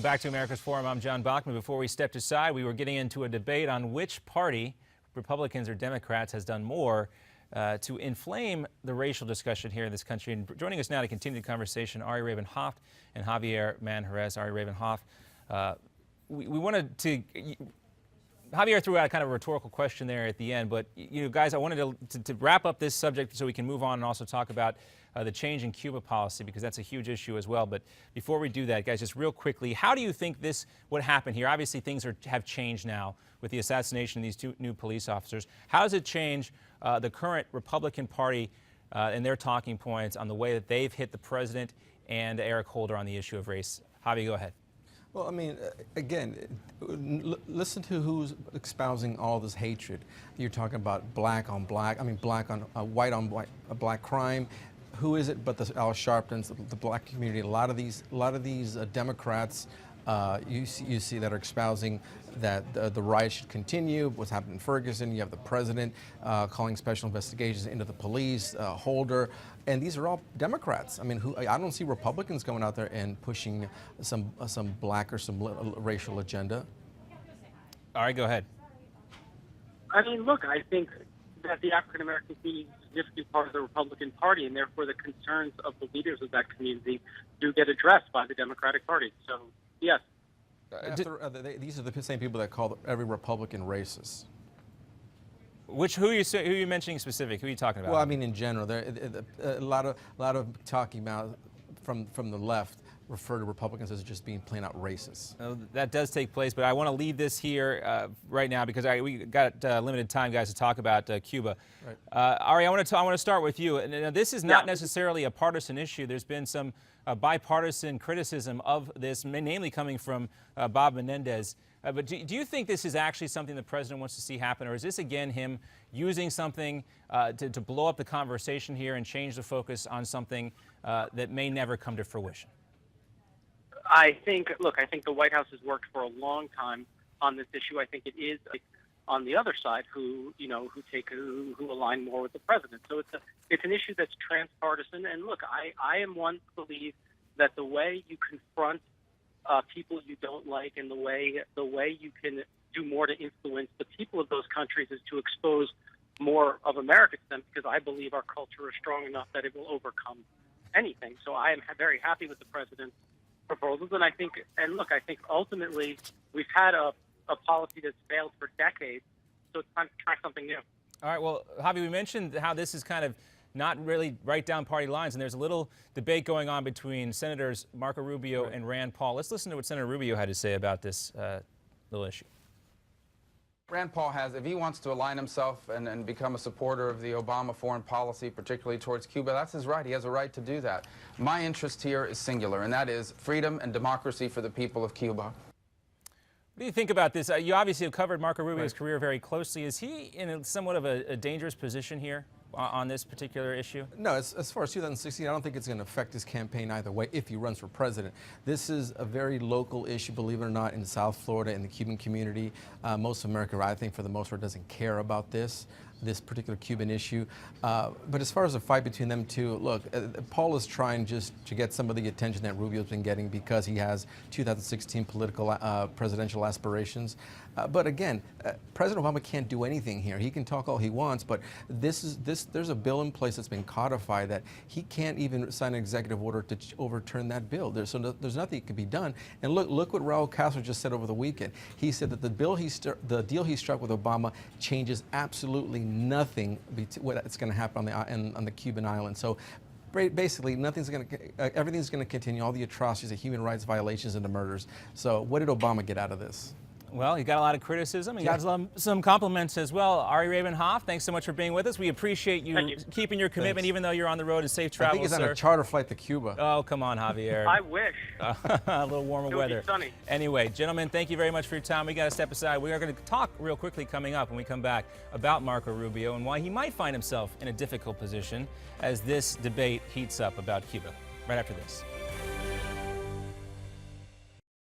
Back to America's Forum. I'm John Bachman. Before we stepped aside, we were getting into a debate on which party, Republicans or Democrats, has done more to inflame the racial discussion here in this country. And joining us now to continue the conversation, Ari Rabin-Havt and Javier Manjarres. Ari Rabin-Havt, we wanted to. Javier threw out kind of a rhetorical question there at the end, but guys, I wanted to wrap up this subject so we can move on and also talk about the change in Cuba policy, because that's a huge issue as well. But before we do that, guys, just real quickly, how do you think what happened here? Obviously, things have changed now with the assassination of these two new police officers. How does it change the current Republican Party and their talking points on the way that they've hit the president and Eric Holder on the issue of race? Javi, go ahead. Well, I mean, again, listen to who's espousing all this hatred. You're talking about black on black, black on white on white, black crime. Who is it but the Al Sharptons, the black community? A lot of these Democrats you see that are espousing that the riots should continue. What's happened in Ferguson? You have the president calling special investigations into the police, Holder, and these are all Democrats. I mean, I don't see Republicans going out there and pushing some black or some racial agenda. All right, go ahead. I mean, look, I think that the African American community is a significant part of the Republican Party, and therefore the concerns of the leaders of that community do get addressed by the Democratic Party. So, yes. These are the same people that call every Republican racist. Who are you mentioning specific? Who are you talking about? Well, I mean, in general, a lot of talking about from the left refer to Republicans as just being plain out racist. That does take place, but I want to leave this here right now because we got limited time, guys, to talk about Cuba. Right. Ari, I want to start with you. And this is not necessarily a partisan issue. There's been some bipartisan criticism of this, namely coming from Bob Menendez. But do you think this is actually something the president wants to see happen, or is this again him using something to blow up the conversation here and change the focus on something that may never come to fruition? I think the White House has worked for a long time on this issue. I think it is on the other side who align more with the president. So it's an issue that's transpartisan. And look, I am one to believe that the way you confront people you don't like and the way you can do more to influence the people of those countries is to expose more of America to them, because I believe our culture is strong enough that it will overcome anything. So I am very happy with the president's proposals, and I think ultimately we've had a policy that's failed for decades, so it's time to try something new. All right, well, Javi, we mentioned how this is kind of not really right down party lines, and there's a little debate going on between Senators Marco Rubio and Rand Paul. Let's listen to what Senator Rubio had to say about this little issue. Rand Paul if he wants to align himself and become a supporter of the Obama foreign policy, particularly towards Cuba, that's his right. He has a right to do that. My interest here is singular, and that is freedom and democracy for the people of Cuba. What do you think about this? You obviously have covered Marco Rubio's career very closely. Is he in somewhat of a dangerous position here on this particular issue? No, as far as 2016, I don't think it's going to affect his campaign either way if he runs for president. This is a very local issue, believe it or not, in South Florida, in the Cuban community. Most of America, I think, for the most part, doesn't care about this particular Cuban issue. But as far as the fight between them two, look, Paul is trying just to get some of the attention that Rubio's been getting because he has 2016 presidential aspirations. But again, President Obama can't do anything here. He can talk all he wants, but there's a bill in place that's been codified that he can't even sign an executive order to overturn that bill. There's nothing that can be done. And look what Raul Castro just said over the weekend. He said that the deal he struck with Obama changes absolutely nothing that's going to happen on the Cuban island. So basically, everything's going to continue, all the atrocities, the human rights violations, and the murders. So what did Obama get out of this? Well, he got a lot of criticism. He got some compliments as well. Ari Rabin-Havt, thanks so much for being with us. We appreciate you keeping your commitment, even though you're on the road, and safe travels, I think he's on a charter flight to Cuba. Oh, come on, Javier. I wish. A little warmer weather. Be sunny. Anyway, gentlemen, thank you very much for your time. We got to step aside. We are going to talk real quickly coming up when we come back about Marco Rubio and why he might find himself in a difficult position as this debate heats up about Cuba. Right after this.